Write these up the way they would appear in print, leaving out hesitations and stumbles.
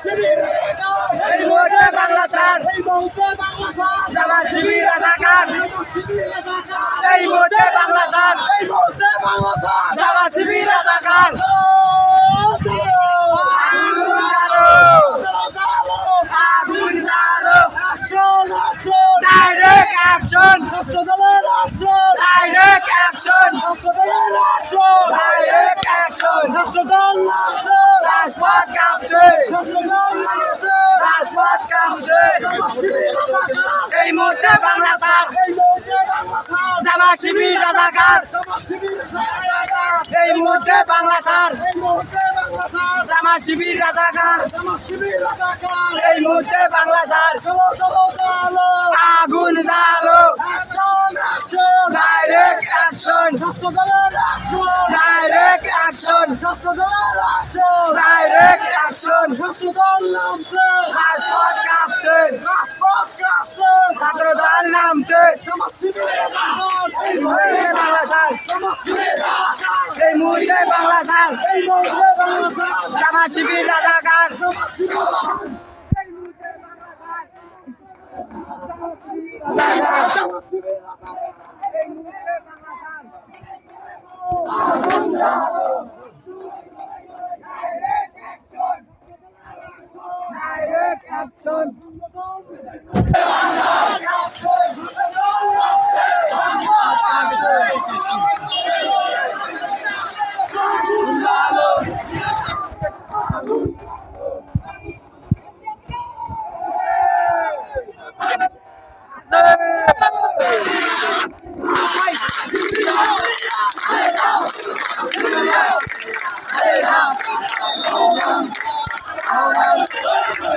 এই মুহূর্তে বাংলা ছাড়, জামাত শিবির রাজাকার। এই মুহূর্তে বাংলা ছাড়, জামাত শিবির রাজাকার। আগুন জ্বালো, direct action, direct action, direct action. রাজপথ কাঁপছে, রাজপথ কাঁপছে। এই মুহূর্তে বাংলা ছাড়, জামাত শিবির রাজাকার। এই মুহূর্তে বাংলা ছাড়, জামাত শিবির রাজাকার। এই মুহূর্তে বাংলা ছাড়, আগুন জ্বালো, direct action, direct action, direct action. রাজপথ কাঁপছে, ছাত্রদল নামছে। এই মুহূর্তে বাংলা ছাড়, এই মুহূর্তে বাংলা ছাড়, জামাত শিবির রাজাকার। Direct action.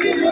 Hey,